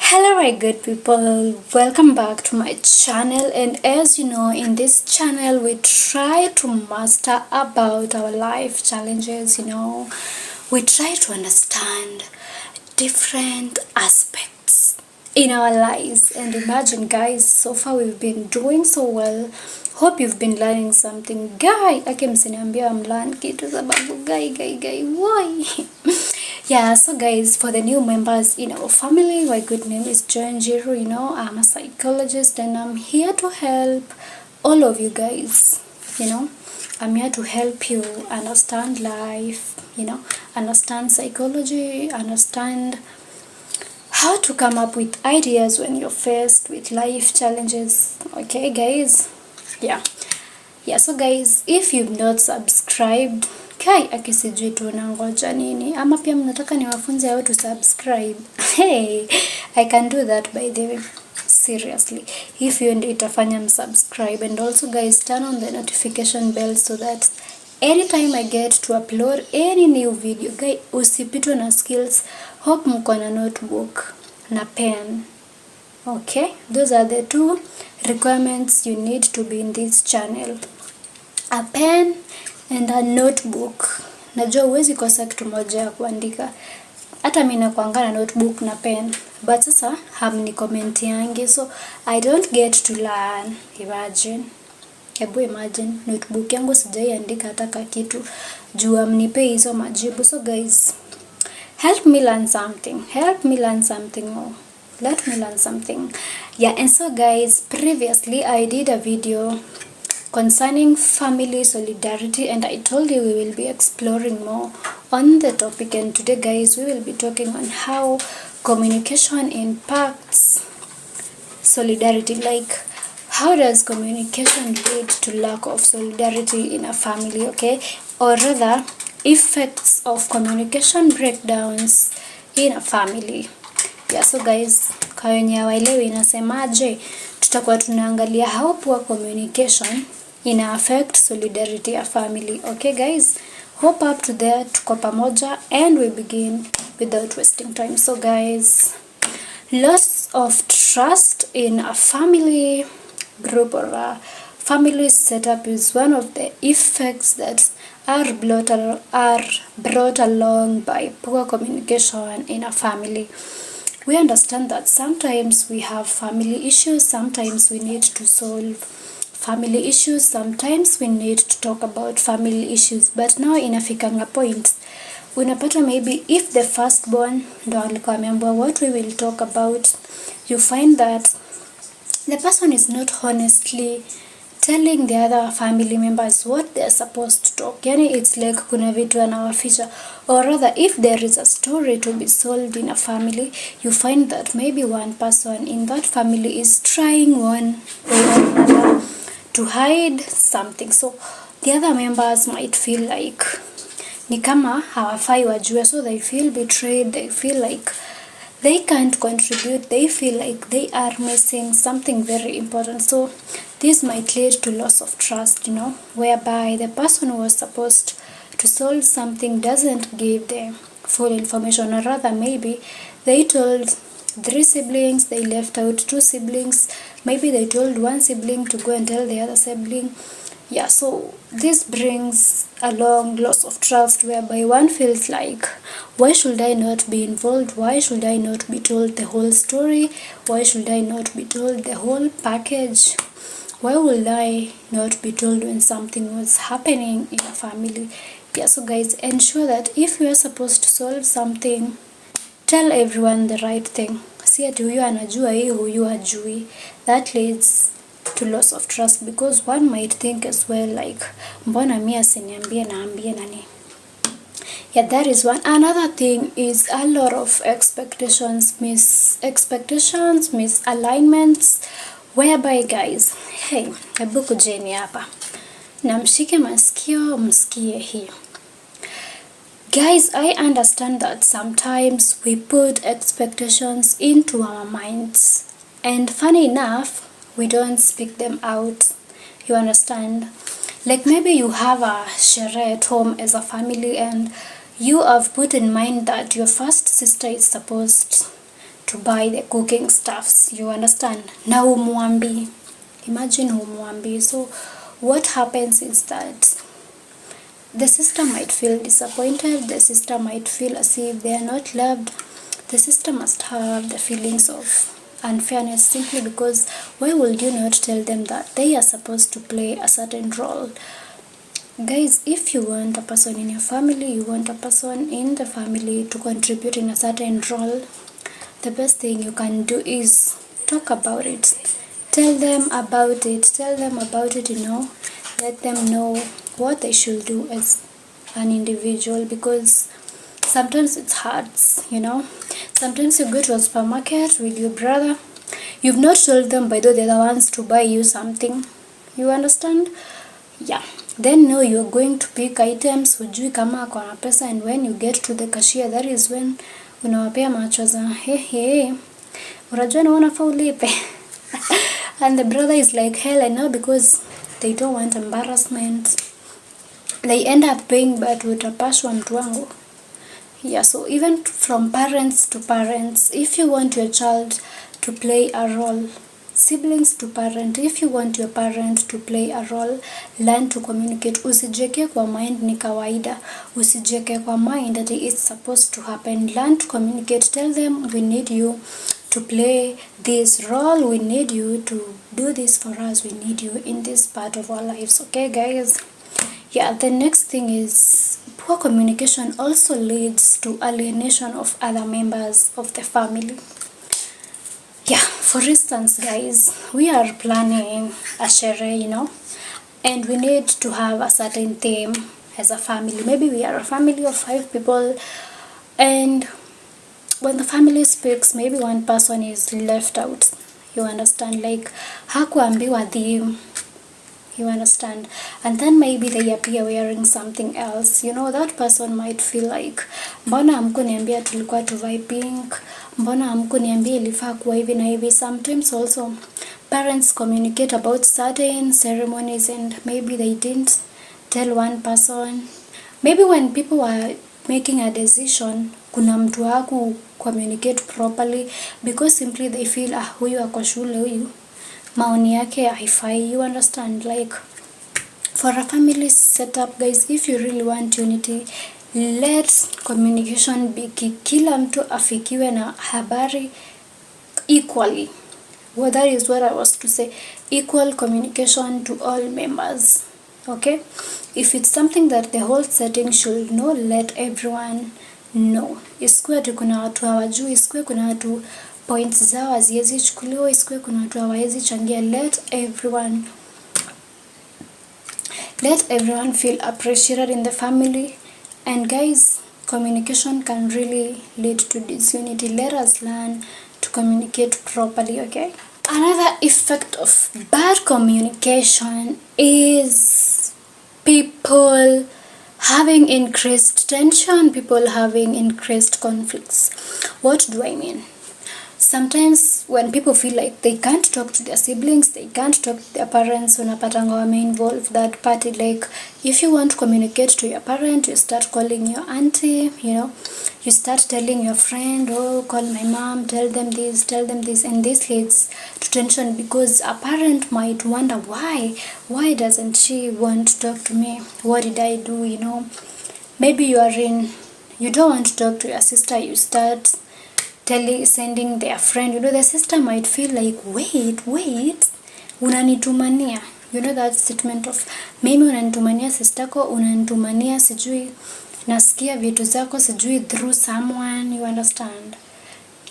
Hello my good people, welcome back to my channel. And as you know, in this channel we try to master about our life challenges. We try to understand different aspects in our lives. And imagine guys, so far we've been doing so well. Hope you've been learning something. Guy, msiniambia mlearn kitu sababu guy why? Yeah, so guys, for the new members in our family, my good name is Jiru. I'm a psychologist and I'm here to help all of you guys. I'm here to help you understand life, understand psychology, understand how to come up with ideas when you're faced with life challenges. Okay, guys? Yeah, so guys, if you've not subscribed, kai akisijui tunangoja nini, ama pia mnataka niwafunze how to subscribe. Hey, I can do that by the way, seriously, if you itafanya msubscribe. And also guys, turn on the notification bell so that anytime I get to upload any new video, guys, usipitwe na skills. Hope mko na notebook na pen. Okay, those are the two requirements you need to be in this channel: a pen and a notebook. Najua huwezi kosa kitu moja ya kuandika. Hata mimi nakuanga na notebook na pen, but sasa hamni comment yangi, so I don't get to learn. Imagine notebook yangu sijaiandika hata kitu juu amnipe hizo majibu. So guys, help me learn something. Let me learn something. Yeah, and so guys, previously I did a video concerning family solidarity, and I told you we will be exploring more on the topic. And today guys, we will be talking on how communication impacts solidarity. Like, how does communication lead to lack of solidarity in a family? Okay, or rather, effects of communication breakdowns in a family. Yeah, so guys, kwa wenye hawaelewi inasemaje, tutakuwa tunaangalia how poor communication ina affect solidarity ya family. Okay guys, hope up to there tuko pamoja, and we begin without wasting time. So guys, loss of trust in a family group or a family setup is one of the effects that are brought along by poor communication in a family. We understand that sometimes we have family issues, sometimes we need to solve family issues, sometimes we need to talk about family issues. But now inafikanga point unapata maybe if the firstborn ndo alikuwa ameambiwa what we will talk about, you find that the person is not honestly telling the other family members what they are supposed to talk. Yani it's like kuna vitu anawaficha. Or rather, if there is a story to be solved in a family, you find that maybe one person in that family is trying one way or another to hide something. So the other members might feel like ni kama hawafai wajue, so they feel betrayed, they feel like they can't contribute, they feel like they are missing something very important. So this might lead to loss of trust, whereby the person who was supposed to solve something doesn't give the full information, or rather maybe they told 3 siblings, they left out 2 siblings, maybe they told one sibling to go and tell the other sibling. Yeah, so this brings along loss of trust, whereby one feels like, why should I not be involved? Why should I not be told the whole story? Why should I not be told the whole package? Why will I not be told when something was happening in a family? Yeah, so guys, ensure that if you are supposed to solve something, tell everyone the right thing. Si ati huyu anajua hii, huyu hajui. That leads to loss of trust, because one might think as well like, mbona mimi asiniambie naambie nani? Yeah, that is one. Another thing is a lot of misalignments, whereby guys, hey, hebu kujeni hapa na mshike masikio msikie hii. Guys, I understand that sometimes we put expectations into our minds, and funny enough, we don't speak them out. You understand? Like maybe you have a sherehe at home as a family, and you have put in mind that your first sister is supposed to buy the cooking stuffs, you understand? Na humwambi, imagine humwambi. So what happens is that the sister might feel disappointed, the sister might feel as if they are not loved. The sister must have the feelings of unfairness simply because why would you not tell them that they are supposed to play a certain role? Guys, if you want a person in your family, you want a person in the family to contribute in a certain role, the best thing you can do is talk about it. Tell them about it. Tell them about it, Let them know what they should do as an individual, because sometimes it's hard, Sometimes you go to a supermarket with your brother. You've not told them, by the way, they're the ones to buy you something. You understand? Yeah. Then no, you're going to pick items, hujui kama ako na pesa, and when you get to the cashier, that is when unawapea macho za hey, unajua na unafaa ulipe. And the brother is like, hell, I know, because they don't want embarrassment. They end up paying, but utapashwa mtu wangu. Yeah, so even from parents to parents, if you want your child to play a role, siblings to parent, if you want your parent to play a role, learn to communicate. Usijeke kwa mind ni kawaida. Usijeke kwa mind that it's supposed to happen. Learn to communicate. Tell them, we need you to play this role. We need you to do this for us. We need you in this part of our lives. Okay, guys? Yeah, the next thing is poor communication also leads to alienation of other members of the family. Yeah, for instance, guys, we are planning a sherehe, and we need to have a certain theme as a family. Maybe we are a family of 5 people, and when the family speaks, maybe one person is left out. You understand? Like, hakuambiwa theme. You understand? And then maybe they appear wearing something else. That person might feel like, mbona hamkuniambia tulikuwa tuvae pink? Mbona hamkuniambia ilifaa kuwa hivi na hivi? Sometimes also parents communicate about certain ceremonies and maybe they didn't tell one person. Maybe when people are making a decision, kuna mtu haku communicate properly because simply they feel huyu ako shule, huyu maoni yake haifai. You understand? Like, for a family setup, guys, if you really want unity, let communication be kila mtu afikiwe na habari equally. Well, that is what I was to say. Equal communication to all members. Okay? If it's something that the whole setting should know, let everyone know. Isikuwe ati kuna watu hawajui, isikuwe kuna watu points zao haziwezi chukuliwa, isikuwe kuna watu hawawezi changia. Let everyone feel appreciated in the family. And guys, communication can really lead to disunity. Let us learn to communicate properly, okay? Another effect of bad communication is people having increased tension, people having increased conflicts. What do I mean? Sometimes when people feel like they can't talk to their siblings, they can't talk to their parents, unapatanga wame involve that party. Like, if you want to communicate to your parent, you start calling your auntie, you start telling your friend, oh, call my mom, tell them this, and this leads to tension because a parent might wonder why doesn't she want to talk to me? What did I do? Maybe you don't want to talk to your sister, you start sending their friend. The sister might feel like, wait, unanitumania. That statement of, mimi unanitumania sistako, unanitumania sijui, nasikia vitu zako sijui through someone. You understand?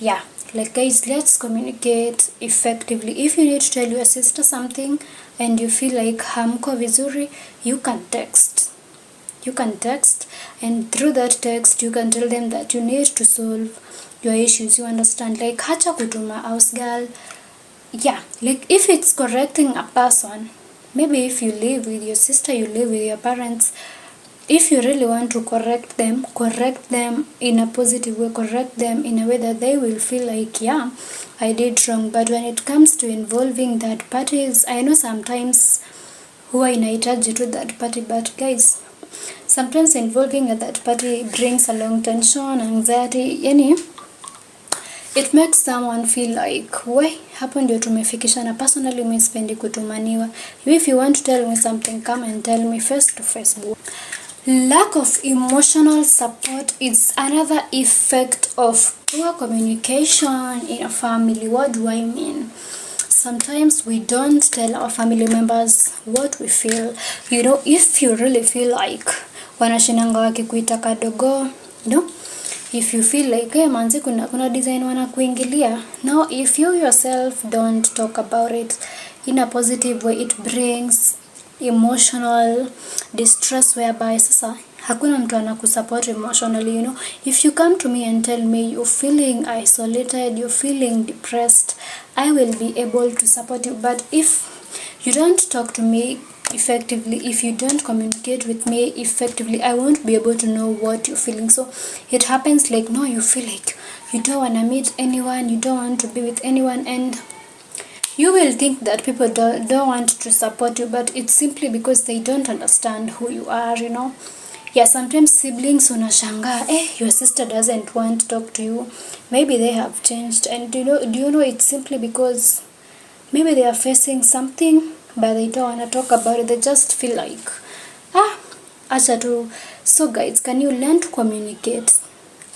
Yeah, like, guys, let's communicate effectively. If you need to tell your sister something and you feel like hamko vizuri, you can text, and through that text you can tell them that you need to solve your issues. You understand? Like, hacha kutuma house girl. Yeah, like, if it's correcting a person, maybe if you live with your sister, you live with your parents, if you really want to correct them in a positive way, correct them in a way that they will feel like, yeah, I did wrong. But when it comes to involving third parties, I know sometimes huwa inahitaji to that party, but guys, sometimes involving a third party brings along tension, anxiety. it makes someone feel like we hapo ndio tumefikishana. Personally mimi sipendi kutumaniwa. If you want to tell me something, come and tell me face to face. Lack of emotional support is another effect of poor communication in a family. What do I mean? Sometimes we don't tell our family members what we feel. You know, if you really feel like wanashinanga wakikuita kadogo, you know, if you feel like hey manzi kuna design wanakuingilia, now if you yourself don't talk about it in a positive way, it brings emotional distress, whereby sasa hakuna mtu anakusupport emotionally. You know, if you come to me and tell me you're feeling isolated, you're feeling depressed, I will be able to support you. But if you don't talk to me effectively, if you don't communicate with me effectively, I won't be able to know what you're feeling. So it happens like, no, you feel like you don't want to meet anyone, you don't want to be with anyone, and you will think that people don't want to support you, but it's simply because they don't understand who you are, you know. Yeah, sometimes siblings unashanga, your sister doesn't want to talk to you. Maybe they have changed, and do you know it's simply because maybe they are facing something, but they don't want to talk about it. They just feel like, acha tu. So guys, can you learn to communicate?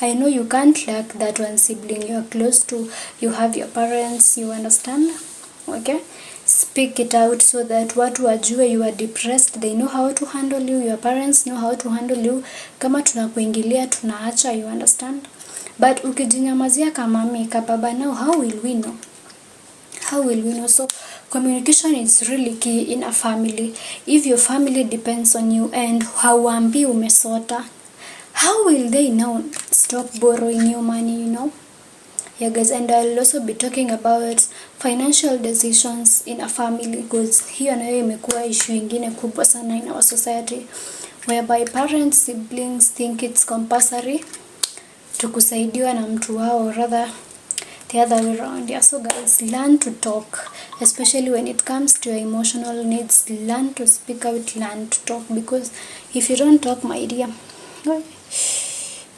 I know you can't lack that one sibling you're close to. You have your parents, you understand? Okay, speak it out so that watu wajue you are depressed. They know how to handle you, your parents know how to handle you. Kama tunakuingilia tunaacha, you understand? But ukijinyamazia kama mimi kababa, now how will we know? How will we know? So communication is really key in a family. If your family depends on you and hauambi umesota, how will they now stop borrowing you money, you know? Yeah guys, and I'll also be talking about financial decisions in a family, because hiyo nayo imekuwa issue ingine kubwa sana in our society, whereby parents, siblings think it's compulsory to kusaidiwa na mtu wao, rather the other way around. Yeah, so guys, learn to talk, especially when it comes to your emotional needs. Learn to speak out, learn to talk, because if you don't talk, my dear,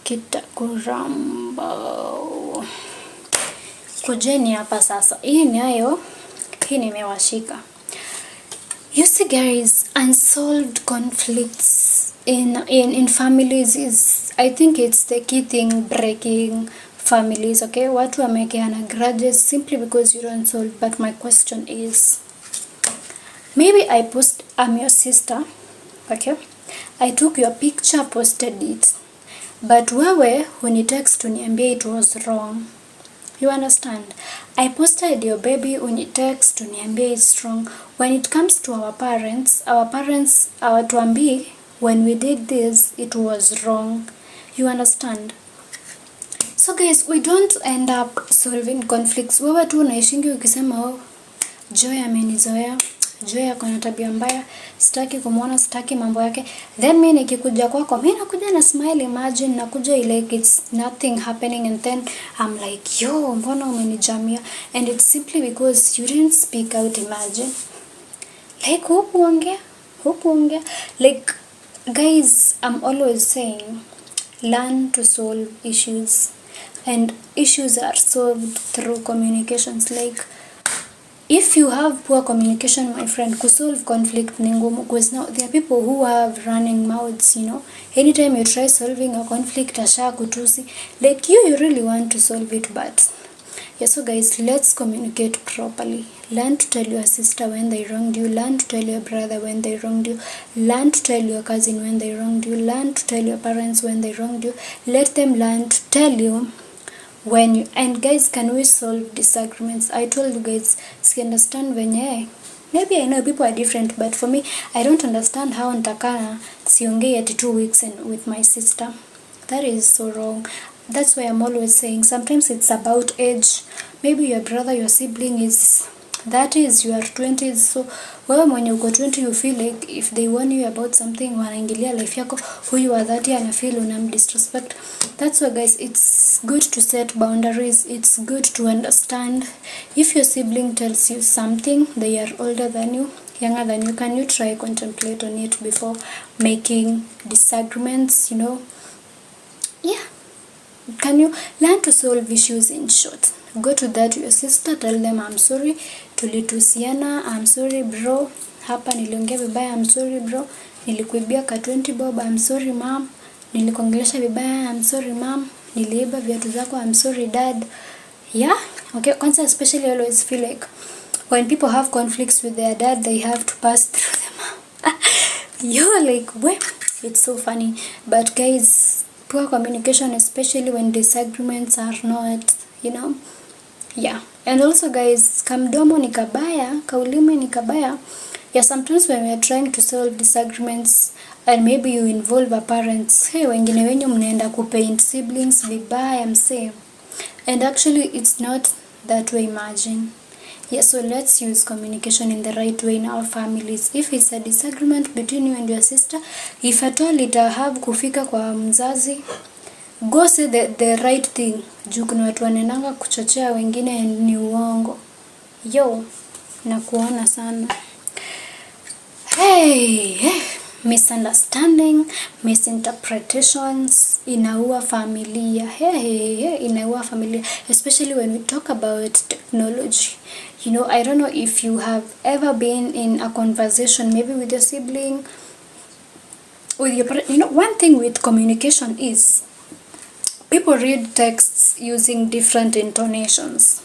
kitakuramba. Kujeni hapa sasa. Hii nimewashika. You see guys, unsolved conflicts in families is, I think it's the key thing breaking families, okay? Watu wamekeana grudges simply because you don't solve. But my question is, maybe I'm your sister, okay? I took your picture, posted it, but wewe unitext uniambia it was wrong. You understand? I posted your baby, unitext uniambia it's wrong. When it comes to our parents awatuambi when we did this it was wrong. You understand? So guys, we don't end up solving conflicts. Wewe tu unaishingi ukisema Joy amenizoea, Joy ako na tabia mbaya, sitaki kumuona, sitaki mambo yake. Then mimi nikikuja kwako, mimi nakuja na smile, imagine nakuja like it's nothing happening, and then I'm like, yo, mbona umenijamia? And it's simply because you didn't speak out. Imagine, like hukuongea. Like guys, I'm always saying, learn to solve issues, and issues are solved through communications. Like if you have poor communication, my friend, to solve conflict ni ngumu, because now there are people who have running mouths, you know. Anytime you try solving a conflict, asha kutusi, like you really want to solve it. But yeah, so guys, let's communicate properly. Learn to tell your sister when they wronged you. Learn to tell your brother when they wronged you. Learn to tell your cousin when they wronged you. Learn to tell your parents when they wronged you. Let them learn to tell you when you. And guys, can we solve disagreements? I told you guys, see, understand venye, maybe I know people are different, but for me, I don't understand how ntakana siongei at 2 weeks and with my sister. That is so wrong. That's why I'm always saying, sometimes it's about age. Maybe your brother, your sibling is 30s, you are 20s. So when you go 20, you feel like if they warn you about something, wanaingilia life yako, who you are 30 and feel disrespect. That's why guys, it's good to set boundaries. It's good to understand. If your sibling tells you something, they are older than you, younger than you, can you try contemplate on it before making disagreements, you know? Yeah. Can you learn to solve issues in short? Go to that your sister, tell them I'm sorry, tulitusiana, I'm sorry bro, hapa niliongea vibaya, I'm sorry bro, nilikuibia ka 20 bob, I'm sorry mom, nilikuongelesha vibaya, I'm sorry mom, niliiba viatu zako, I'm sorry dad. Yeah, okay. Kwanza especially I always feel like when people have conflicts with their dad, they have to pass through them. You're like, well, it's so funny. But guys, poor communication, especially when disagreements are not, yeah. And also guys, kamdomo ni kabaya, kaulimi ni kabaya. Yeah, sometimes when we are trying to solve disagreements and maybe you involve a parents, hey, wengine wenyu mnaenda kupaint siblings vibaya msee. And actually it's not that way, imagine. Yeah, so let's use communication in the right way in our families. If it's a disagreement between you and your sister, if at all it have kufika kwa mzazi, go say the right thing. Juu kuna watu wanenanga kuchochea wengine ni uongo. Yo, nakuona sana. Hey, misunderstanding, misinterpretations inaua familia. Inaua familia, especially when we talk about technology. I don't know if you have ever been in a conversation maybe with your sibling, with your parent. One thing with communication is people read texts using different intonations.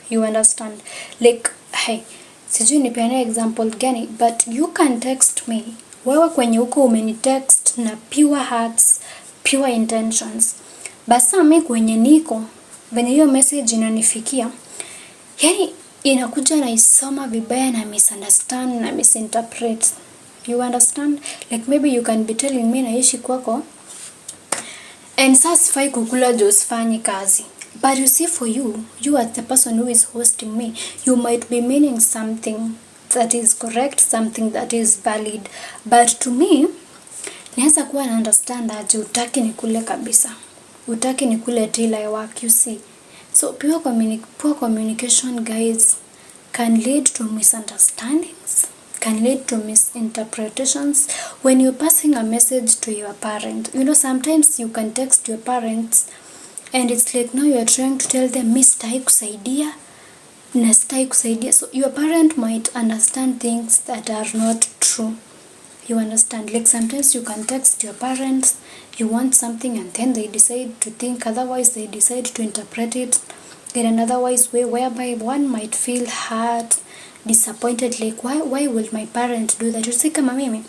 You understand? Like, hey, sijui nipeane example gani, but you can text me. Wewe kwenye uko umenitext na pure hearts, pure intentions. Basa mimi kwenye niko, venye hiyo message inanifikia, yani inakuja na isoma vibaya na misunderstand na misinterpret. You understand? Like maybe you can be telling me naishi kwako, and sasa sifai kukula juu sifanyi kazi. But you see, for you as the person who is hosting me, you might be meaning something that is correct, something that is valid. But to me, naweza kuwa na understand that utaki nikule kabisa. Utaki nikule till I work, you see. So poor communication, guys, can lead to misunderstandings, can lead to misinterpretations. When you're passing a message to your parent, sometimes you can text your parents and it's like now you are trying to tell them, stai kusaidia, na stai kusaidia. So your parent might understand things that are not true. You understand? Like sometimes you can text your parents, you want something, and then they decide to think otherwise, they decide to interpret it in another way, whereby one might feel hurt, disappointed, like why will my parent do that? You see, kama mimi,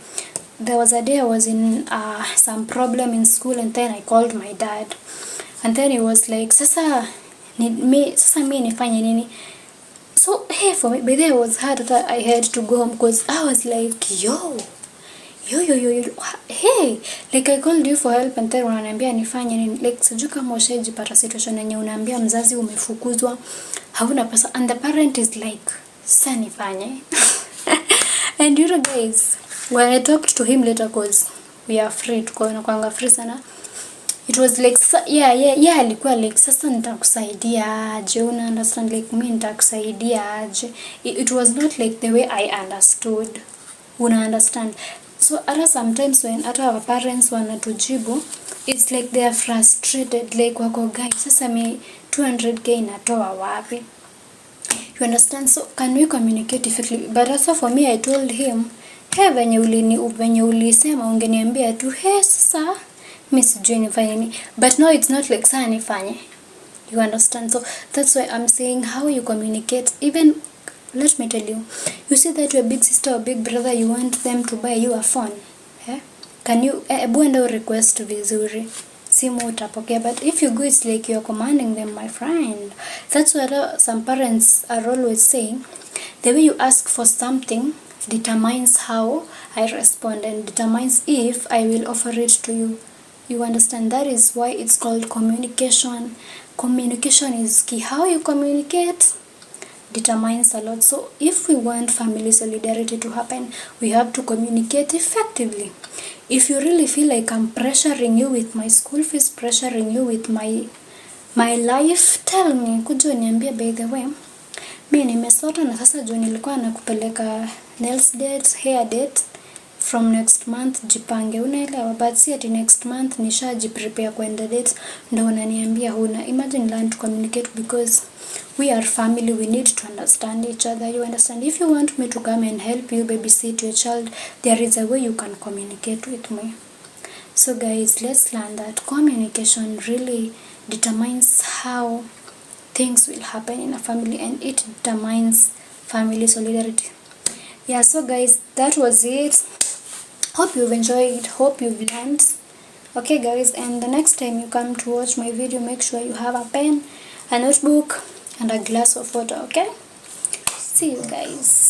there was a day I was in some problem in school, and then I called my dad. And then he was like, sasa mi nifanye nini? So, hey, for me, by then I was hard that I had to go home because I was like, yo, hey, like I called you for help and then unaniambia nifanye nini? Like, sijui kama ushajipata situation yenye unaambia mzazi umefukuzwa, hauna pesa, and the parent is like, sasa nifanye. And guys, when I talked to him later, because we are free, tuko free sana, it was like, yeah, alikuwa like, sasa nitakusaidia aje, una understand, like mimi nitakusaidia aje. It was not like the way I understood, una understand. So sometimes when our parents wanatujibu, it's like they are frustrated, like wako guys, sasa mi 200k natoa wapi? You understand? So can we communicate effectively? But also for me, I told him, hey, venye ulisema ungeniambia tu, hey, sasa mimi sijui nifanye nini. But no, it's not like saa nifanye. You understand? So that's why I'm saying how you communicate. Even, let me tell you, you see that your big sister or big brother, you want them to buy you a phone. Can you, buenda request vizuri, simu utapokea. But if you go, it's like you're commanding them, my friend. That's what some parents are always saying. The way you ask for something determines how I respond and determines if I will offer it to you. You understand? That is why it's called communication. Communication is key. How you communicate determines a lot. So if we want family solidarity to happen, we have to communicate effectively. If you really feel like I'm pressuring you with my school fees, pressuring you with my life, tell me. Kuja uniambia, by the way, mimi nimesota na sasa juu nilikuwa nakupeleka nails date, hair date, from next month jipange, unaelewa? But si ati next month nishajiprepare kwenda dates ndo unaniambia huna. Imagine, learn to communicate, because we are family, we need to understand each other, you understand? If you want me to come and help you babysit your child, there is a way you can communicate with me. So guys, let's learn that communication really determines how things will happen in a family, and it determines family solidarity. Yeah, so guys, that was it. Hope you've enjoyed, hope you've learned. Okay guys, and the next time you come to watch my video, make sure you have a pen, a notebook, and a glass of water. Okay, see you guys.